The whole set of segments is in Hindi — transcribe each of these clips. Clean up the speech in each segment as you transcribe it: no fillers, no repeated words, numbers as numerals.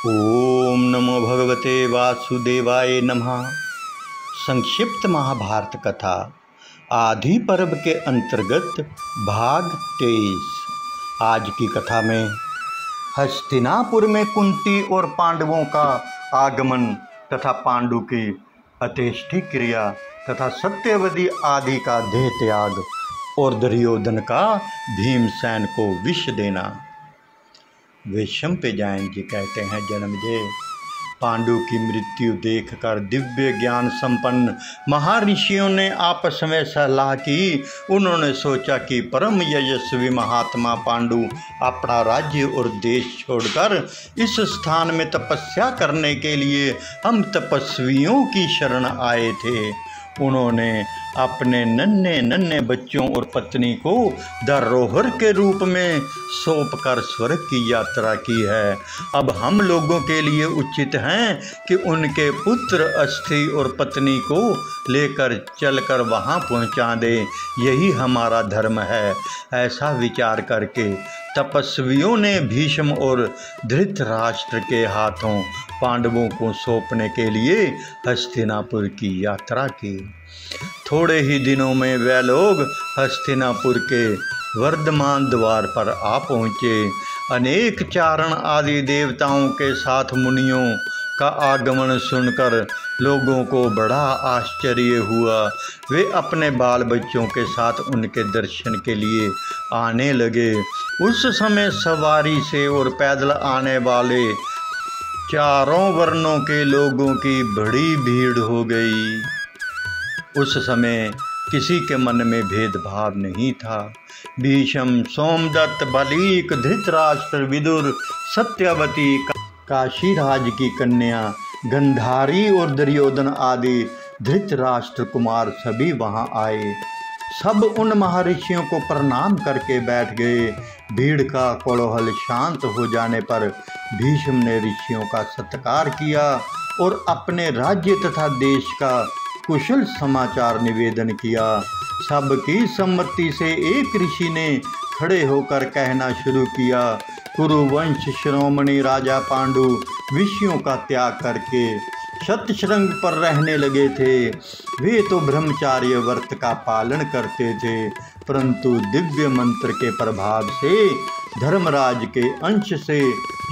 ओम नमो भगवते वासुदेवाय नमः। संक्षिप्त महाभारत कथा आदि पर्व के अंतर्गत भाग 23। आज की कथा में हस्तिनापुर में कुंती और पांडवों का आगमन तथा पांडु की अंत्येष्टि क्रिया तथा सत्यवती आदि का देह त्याग और दुर्योधन का भीमसेन को विष देना। विषम पे जायन जी कहते हैं, जन्मजय पांडु की मृत्यु देखकर दिव्य ज्ञान संपन्न महर्षियों ने आपस में सलाह की। उन्होंने सोचा कि परम यशस्वी महात्मा पांडु अपना राज्य और देश छोड़कर इस स्थान में तपस्या करने के लिए हम तपस्वियों की शरण आए थे। उन्होंने अपने नन्हे नन्हे बच्चों और पत्नी को धरोहर के रूप में सौंपकर स्वर्ग की यात्रा की है। अब हम लोगों के लिए उचित है कि उनके पुत्र अस्थि और पत्नी को लेकर चलकर वहां पहुंचा दें। यही हमारा धर्म है। ऐसा विचार करके तपस्वियों ने भीष्म और धृतराष्ट्र के हाथों पांडवों को सौंपने के लिए हस्तिनापुर की यात्रा की। थोड़े ही दिनों में वे लोग हस्तिनापुर के वर्धमान द्वार पर आ पहुँचे। अनेक चारण आदि देवताओं के साथ मुनियों का आगमन सुनकर लोगों को बड़ा आश्चर्य हुआ। वे अपने बाल बच्चों के साथ उनके दर्शन के लिए आने लगे। उस समय सवारी से और पैदल आने वाले चारों वर्णों के लोगों की बड़ी भीड़ हो गई। उस समय किसी के मन में भेदभाव नहीं था। भीष्म, सोमदत्त, बलीक, धृतराष्ट्र, विदुर, सत्यवती, काशीराज की कन्या गंधारी और दुर्योधन आदि धृतराष्ट्र कुमार सभी वहां आए। सब उन महर्षियों को प्रणाम करके बैठ गए। भीड़ का कोलाहल शांत हो जाने पर भीष्म ने ऋषियों का सत्कार किया और अपने राज्य तथा देश का कुशल समाचार निवेदन किया। सबकी सम्मति से एक ऋषि ने खड़े होकर कहना शुरू किया, कुरुवंश शिरोमणि राजा पांडु विषयों का त्याग करके शतशृंग पर रहने लगे थे। वे तो ब्रह्मचार्य व्रत का पालन करते थे, परंतु दिव्य मंत्र के प्रभाव से धर्मराज के अंश से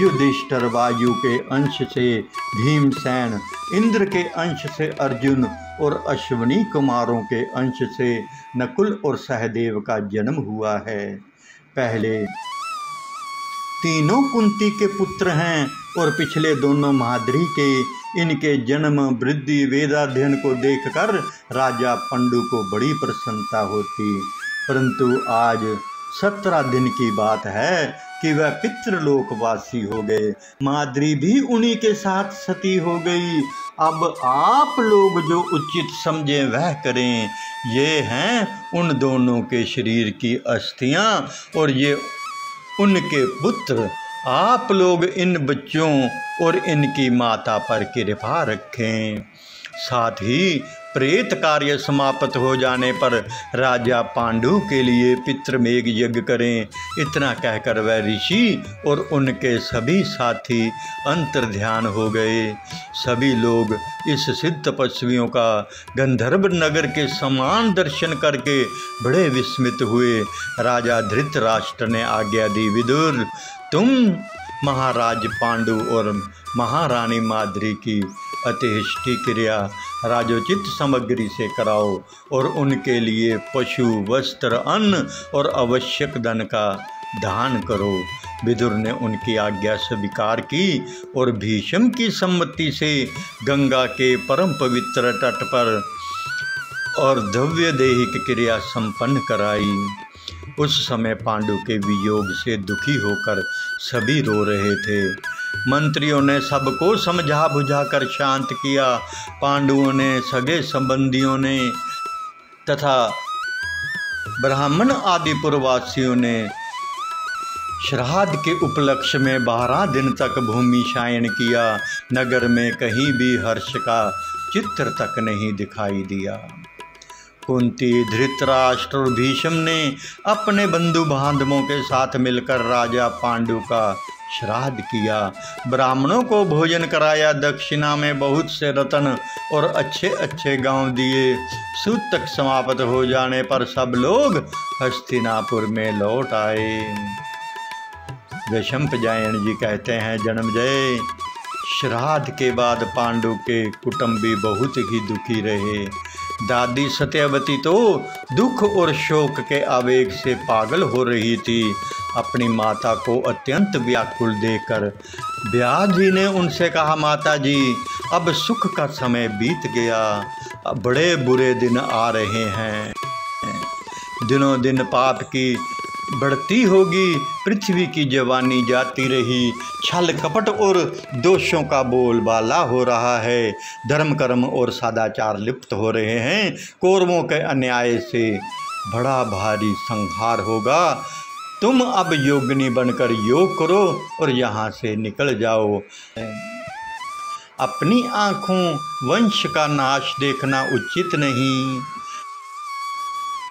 युधिष्ठिर, वायु के अंश से भीमसेन, इंद्र के अंश से अर्जुन और अश्विनी कुमारों के अंश से नकुल और सहदेव का जन्म हुआ है। पहले तीनों कुंती के पुत्र हैं और पिछले दोनों माद्री के। इनके जन्म, वृद्धि, वेदाध्ययन को देखकर राजा पांडु को बड़ी प्रसन्नता होती। परंतु आज 17 दिन की बात है कि वह पितृलोकवासी हो गए। माद्री भी उन्हीं के साथ सती हो गई। अब आप लोग जो उचित समझें वह करें। ये हैं उन दोनों के शरीर की अस्थियां और ये उनके पुत्र। आप लोग इन बच्चों और इनकी माता पर कृपा रखें। साथ ही प्रेत कार्य समाप्त हो जाने पर राजा पांडु के लिए पितृमेघ यज्ञ करें। इतना कहकर वह ऋषि और उनके सभी साथी अंतर्ध्यान हो गए। सभी लोग इस सिद्ध तपस्वियों का गंधर्व नगर के समान दर्शन करके बड़े विस्मित हुए। राजा धृतराष्ट्र ने आज्ञा दी, विदुर, तुम महाराज पांडु और महारानी माद्री की अंत्येष्टि क्रिया राजोचित सामग्री से कराओ और उनके लिए पशु, वस्त्र, अन्न और आवश्यक धन का दान करो। विदुर ने उनकी आज्ञा स्वीकार की और भीष्म की सम्मति से गंगा के परम पवित्र तट पर और दिव्य दैहिक क्रिया संपन्न कराई। उस समय पांडु के वियोग से दुखी होकर सभी रो रहे थे। मंत्रियों ने सबको समझा बुझाकर शांत किया। पांडवों ने, सगे संबंधियों ने तथा ब्राह्मण आदि पुरवासियों ने श्राद्ध के उपलक्ष्य में 12 दिन तक भूमि शायन किया। नगर में कहीं भी हर्ष का चित्र तक नहीं दिखाई दिया। कुंती, धृतराष्ट्र और भीष्म ने अपने बंधु बांधवों के साथ मिलकर राजा पांडु का श्राद्ध किया, ब्राह्मणों को भोजन कराया, दक्षिणा में बहुत से रत्न और अच्छे अच्छे गांव दिए। सूतक समाप्त हो जाने पर सब लोग हस्तिनापुर में लौट आए। वैशंपायन जी कहते हैं, जन्मजय, श्राद्ध के बाद पांडु के कुटुंबी बहुत ही दुखी रहे। दादी सत्यवती तो दुख और शोक के आवेग से पागल हो रही थी। अपनी माता को अत्यंत व्याकुल देखकर व्यास जी ने उनसे कहा, माता जी, अब सुख का समय बीत गया, अब बड़े बुरे दिन आ रहे हैं। दिनों दिन पाप की बढ़ती होगी, पृथ्वी की जवानी जाती रही, छल कपट और दोषों का बोलबाला हो रहा है, धर्म कर्म और सदाचार लिप्त हो रहे हैं। कौरवों के अन्याय से बड़ा भारी संहार होगा। तुम अब योगिनी बनकर योग करो और यहाँ से निकल जाओ। अपनी आँखों वंश का नाश देखना उचित नहीं।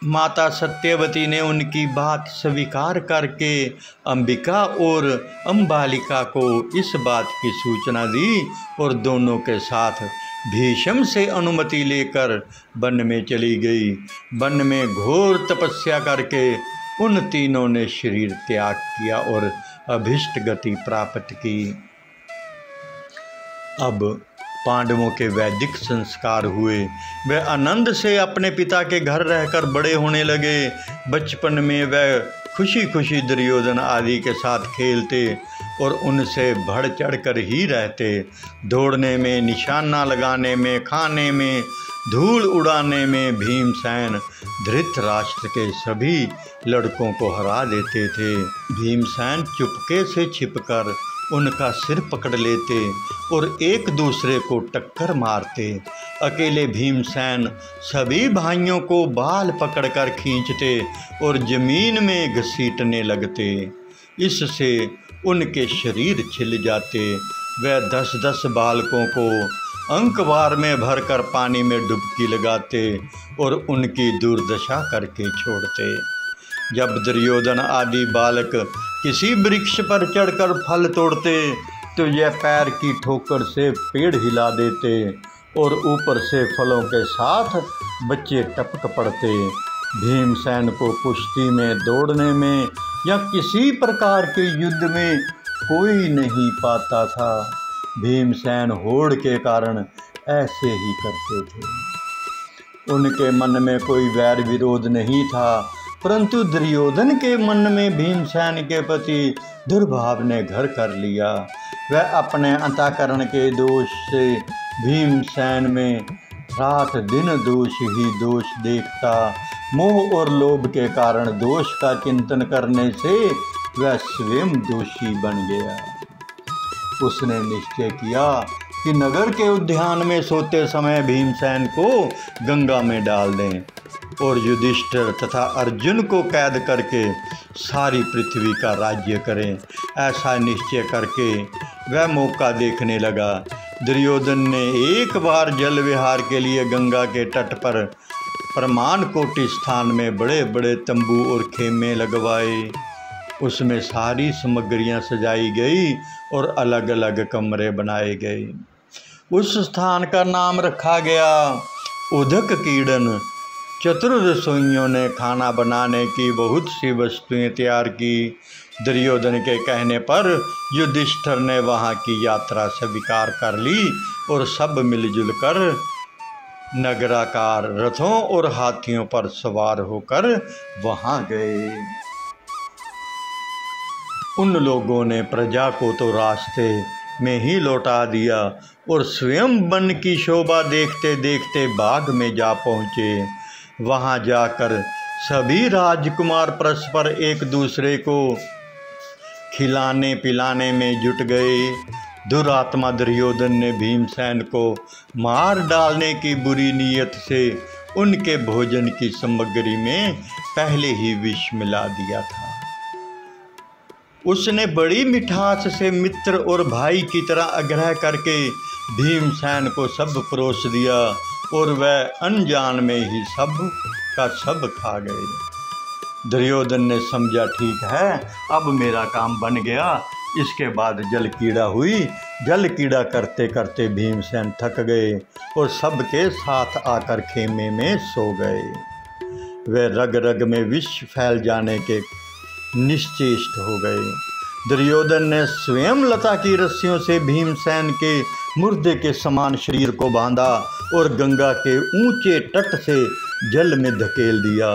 माता सत्यवती ने उनकी बात स्वीकार करके अंबिका और अंबालिका को इस बात की सूचना दी और दोनों के साथ भीष्म से अनुमति लेकर वन में चली गई। वन में घोर तपस्या करके उन तीनों ने शरीर त्याग किया और अभिष्ट गति प्राप्त की। अब पांडवों के वैदिक संस्कार हुए। वे आनंद से अपने पिता के घर रहकर बड़े होने लगे। बचपन में वे खुशी खुशी दुर्योधन आदि के साथ खेलते और उनसे बढ़ चढ़ कर ही रहते। दौड़ने में, निशाना लगाने में, खाने में, धूल उड़ाने में भीमसेन धृतराष्ट्र के सभी लड़कों को हरा देते थे। भीमसेन चुपके से छिपकर उनका सिर पकड़ लेते और एक दूसरे को टक्कर मारते। अकेले भीमसेन सभी भाइयों को बाल पकड़कर खींचते और जमीन में घसीटने लगते। इससे उनके शरीर छिल जाते। वह 10-10 बालकों को अंकवार में भरकर पानी में डुबकी लगाते और उनकी दुर्दशा करके छोड़ते। जब दुर्योधन आदि बालक किसी वृक्ष पर चढ़कर फल तोड़ते तो यह पैर की ठोकर से पेड़ हिला देते और ऊपर से फलों के साथ बच्चे टपक पड़ते। भीमसेन को कुश्ती में, दौड़ने में या किसी प्रकार के युद्ध में कोई नहीं पाता था। भीमसेन होड़ के कारण ऐसे ही करते थे। उनके मन में कोई वैर विरोध नहीं था, परंतु दुर्योधन के मन में भीमसेन के प्रति दुर्भाव ने घर कर लिया। वह अपने अंतःकरण के दोष से भीमसेन में रात दिन दोष ही दोष देखता। मोह और लोभ के कारण दोष का चिंतन करने से वह स्वयं दोषी बन गया। उसने निश्चय किया कि नगर के उद्यान में सोते समय भीमसेन को गंगा में डाल दें और युधिष्ठिर तथा अर्जुन को कैद करके सारी पृथ्वी का राज्य करें। ऐसा निश्चय करके वह मौका देखने लगा। दुर्योधन ने एक बार जल विहार के लिए गंगा के तट पर प्रमाण कोटि स्थान में बड़े बड़े तंबू और खेमे लगवाए। उसमें सारी सामग्रियां सजाई गई और अलग अलग कमरे बनाए गए। उस स्थान का नाम रखा गया उदक कीड़न। चतुर रसोइयों ने खाना बनाने की बहुत सी वस्तुएं तैयार की। दुर्योधन के कहने पर युधिष्ठिर ने वहां की यात्रा स्वीकार कर ली और सब मिलजुल कर नगराकार रथों और हाथियों पर सवार होकर वहां गए। उन लोगों ने प्रजा को तो रास्ते में ही लौटा दिया और स्वयं वन की शोभा देखते देखते बाग में जा पहुँचे। वहाँ जाकर सभी राजकुमार परस्पर एक दूसरे को खिलाने पिलाने में जुट गए। दुरात्मा दुर्योधन ने भीमसेन को मार डालने की बुरी नीयत से उनके भोजन की सामग्री में पहले ही विष मिला दिया था। उसने बड़ी मिठास से मित्र और भाई की तरह आग्रह करके भीमसेन को सब परोस दिया और वह अनजान में ही सब का सब खा गए। दुर्योधन ने समझा, ठीक है, अब मेरा काम बन गया, इसके बाद जल कीड़ा हुई। जल कीड़ा करते करते भीमसेन थक गए और सबके साथ आकर खेमे में सो गए। वे रग रग में विष फैल जाने के निश्चेष्ट हो गए। दुर्योधन ने स्वयं लता की रस्सियों से भीमसेन के मुर्दे के समान शरीर को बांधा और गंगा के ऊंचे तट से जल में धकेल दिया।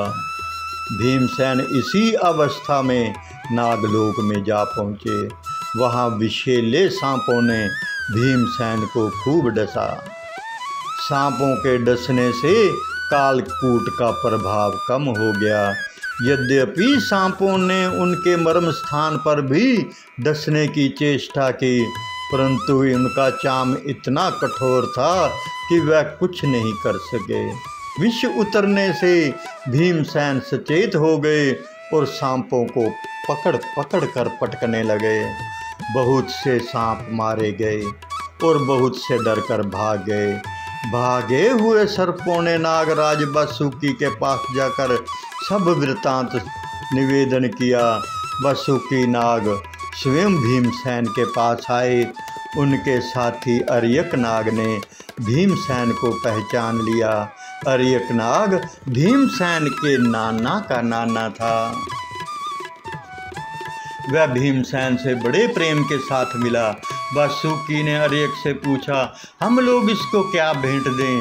भीमसेन इसी अवस्था में नागलोक में जा पहुँचे। वहाँ विषैले सांपों ने भीमसेन को खूब डसा। सांपों के डसने से कालकूट का प्रभाव कम हो गया। यद्यपि सांपों ने उनके मर्म स्थान पर भी डसने की चेष्टा की, परंतु उनका चाम इतना कठोर था कि वह कुछ नहीं कर सके। विष उतरने से भीमसेन सचेत हो गए और सांपों को पकड़ पकड़ कर पटकने लगे। बहुत से सांप मारे गए और बहुत से डरकर भाग गए। भागे हुए सर्पों ने नागराज वासुकी के पास जाकर सब वृत्तांत निवेदन किया। वासुकी नाग स्वयं भीमसेन के पास आए। उनके साथी अर्यक नाग ने भीमसेन को पहचान लिया। अर्यक नाग भीमसेन के नाना का नाना था। वह भीमसेन से बड़े प्रेम के साथ मिला। वासुकी ने अर्यक से पूछा, हम लोग इसको क्या भेंट दें?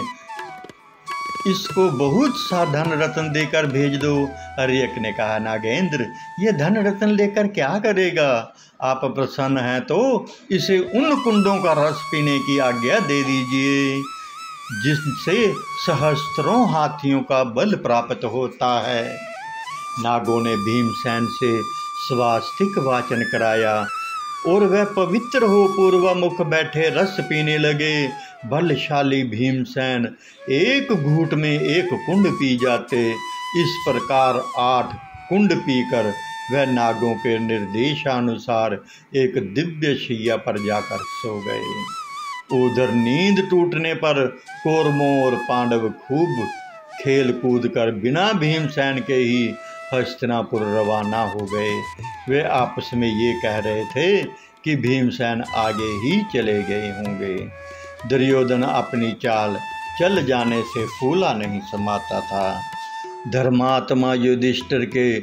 इसको बहुत सा धन रत्न देकर भेज दो। अर्यक ने कहा, नागेंद्र, ये धन रत्न लेकर क्या करेगा? आप प्रसन्न हैं तो इसे उन कुंडों का रस पीने की आज्ञा दे दीजिए जिनसे सहस्त्रों हाथियों का बल प्राप्त होता है। नागों ने भीमसेन से स्वास्तिक वाचन कराया और वह पवित्र हो पूर्वमुख बैठे रस पीने लगे। बलशाली भीमसेन एक घूंट में एक कुंड पी जाते। इस प्रकार 8 कुंड पीकर वह नागों के निर्देशानुसार एक दिव्य शैया पर जाकर सो गए। उधर नींद टूटने पर कौरवों और पांडव खूब खेल कूद कर बिना भीमसेन के ही हस्तिनापुर रवाना हो गए। वे आपस में ये कह रहे थे कि भीमसेन आगे ही चले गए होंगे। दुर्योधन अपनी चाल चल जाने से फूला नहीं समाता था। धर्मात्मा युधिष्ठिर के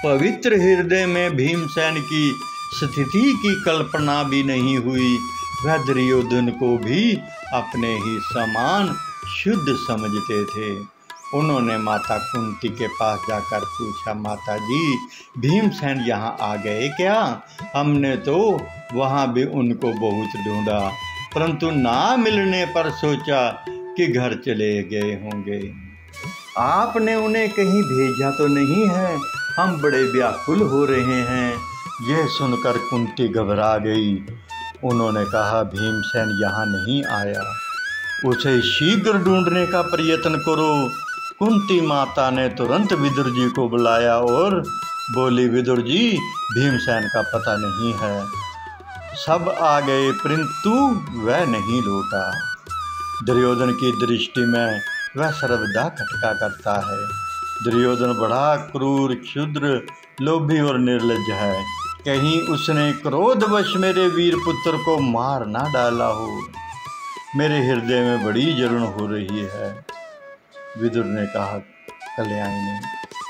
पवित्र हृदय में भीमसेन की स्थिति की कल्पना भी नहीं हुई। वह दुर्योधन को भी अपने ही समान शुद्ध समझते थे। उन्होंने माता कुंती के पास जाकर पूछा, माता जी, भीमसेन यहाँ आ गए क्या? हमने तो वहाँ भी उनको बहुत ढूंढा, परंतु ना मिलने पर सोचा कि घर चले गए होंगे। आपने उन्हें कहीं भेजा तो नहीं है? हम बड़े व्याकुल हो रहे हैं। यह सुनकर कुंती घबरा गई। उन्होंने कहा, भीमसेन यहाँ नहीं आया, उसे शीघ्र ढूंढने का प्रयत्न करो। कुंती माता ने तुरंत विदुर जी को बुलाया और बोली, विदुर जी, भीमसेन का पता नहीं है। सब आ गए परंतु वह नहीं लौटा। दुर्योधन की दृष्टि में वह सर्वदा खटका करता है। दुर्योधन बड़ा क्रूर, क्षुद्र, लोभी और निर्लज्ज है। कहीं उसने क्रोधवश मेरे वीर पुत्र को मार ना डाला हो। मेरे हृदय में बड़ी जलन हो रही है। विदुर ने कहा, कल्याणी,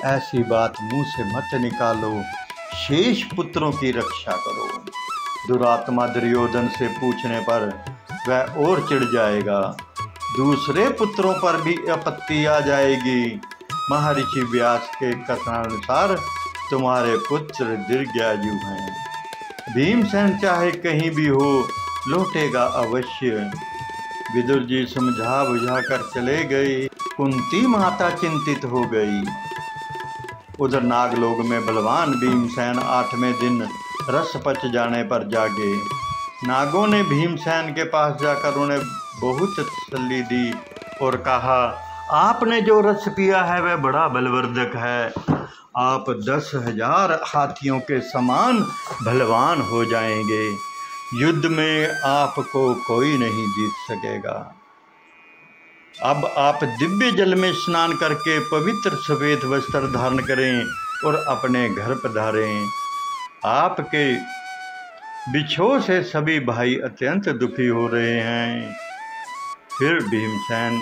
ऐसी बात मुंह से मत निकालो, शेष पुत्रों की रक्षा करो। दुरात्मा दुर्योधन से पूछने पर वह और चिढ़ जाएगा। दूसरे पुत्रों पर भी आपत्ति आ जाएगी। महर्षि व्यास के कथनानुसार तुम्हारे पुत्र दीर्घायु हैं। भीमसेन चाहे कहीं भी हो, लौटेगा अवश्य। विदुर जी समझा बुझा कर चले गए। कुंती माता चिंतित हो गई। उधर नागलोक में बलवान भीमसेन 8वें दिन रस पच जाने पर जागे। नागों ने भीमसेन के पास जाकर उन्हें बहुत तसल्ली दी और कहा, आपने जो रस पिया है वह बड़ा बलवर्धक है। आप 10,000 हाथियों के समान बलवान हो जाएंगे। युद्ध में आपको कोई नहीं जीत सकेगा। अब आप दिव्य जल में स्नान करके पवित्र सफ़ेद वस्त्र धारण करें और अपने घर पधारें। आपके बिछोह से सभी भाई अत्यंत दुखी हो रहे हैं। फिर भीमसेन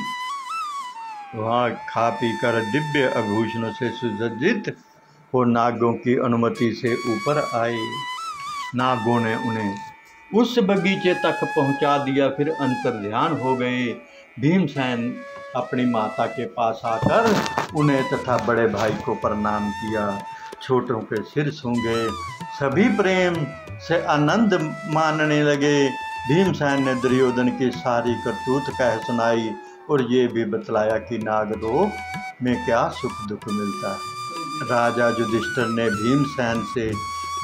वहाँ खा पी कर दिव्य आभूषणों से सुसज्जित और नागों की अनुमति से ऊपर आए। नागों ने उन्हें उस बगीचे तक पहुंचा दिया। फिर अंतर्ध्यान हो गए। भीमसेन अपनी माता के पास आकर उन्हें तथा बड़े भाई को प्रणाम किया, छोटों के सिर सूंघे। सभी प्रेम से आनंद मानने लगे। भीमसेन ने दुर्योधन की सारी करतूत कह सुनाई और ये भी बतलाया कि नागलोक में क्या सुख दुख मिलता है। राजा युधिष्ठिर ने भीमसेन से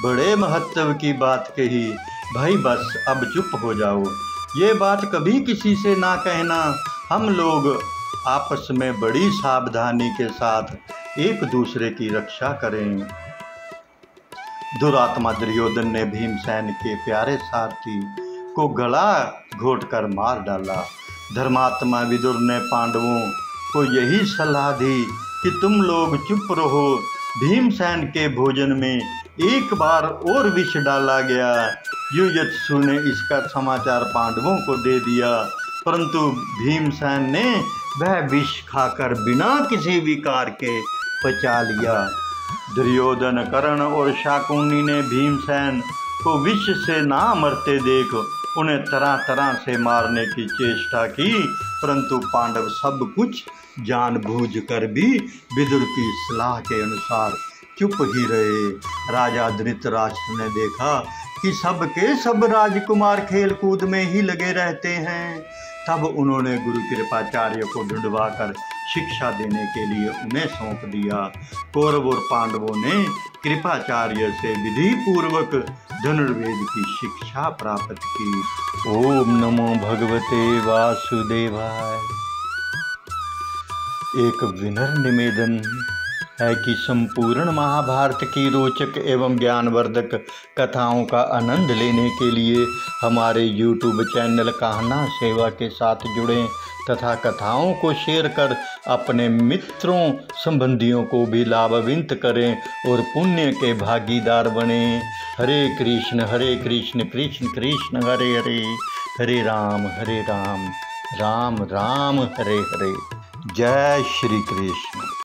बड़े महत्व की बात कही। भाई बस अब चुप हो जाओ, ये बात कभी किसी से ना कहना। हम लोग आपस में बड़ी सावधानी के साथ एक दूसरे की रक्षा करें। दुरात्मा दुर्योधन ने भीमसेन के प्यारे सारथी को गला घोंटकर मार डाला। धर्मात्मा विदुर ने पांडवों को यही सलाह दी कि तुम लोग चुप रहो। भीमसेन के भोजन में एक बार और विष डाला गया। युयुत्सु ने इसका समाचार पांडवों को दे दिया, परंतु भीमसेन ने वह विष खाकर बिना किसी विकार के पचा लिया। दुर्योधन, कर्ण और शाकुनी ने भीमसेन को विष से ना मरते देख उन्हें तरह तरह से मारने की चेष्टा की, परंतु पांडव सब कुछ जानबूझकर भी विदुर की सलाह के अनुसार चुप ही रहे। राजा धृतराष्ट्र ने देखा कि सब के सब राजकुमार खेल कूद में ही लगे रहते हैं। तब उन्होंने गुरु कृपाचार्य को ढूंढवा कर शिक्षा देने के लिए उन्हें सौंप दिया। कौरव और पांडवों ने कृपाचार्य से विधि पूर्वक धनुर्वेद की शिक्षा प्राप्त की। ओम नमो भगवते वासुदेवाय। एक विनम्र निवेदन है कि संपूर्ण महाभारत की रोचक एवं ज्ञानवर्धक कथाओं का आनंद लेने के लिए हमारे YouTube चैनल कहना सेवा के साथ जुड़ें तथा कथाओं को शेयर कर अपने मित्रों संबंधियों को भी लाभान्वित करें और पुण्य के भागीदार बनें। हरे कृष्ण कृष्ण कृष्ण हरे हरे, हरे राम राम राम हरे हरे। जय श्री कृष्ण।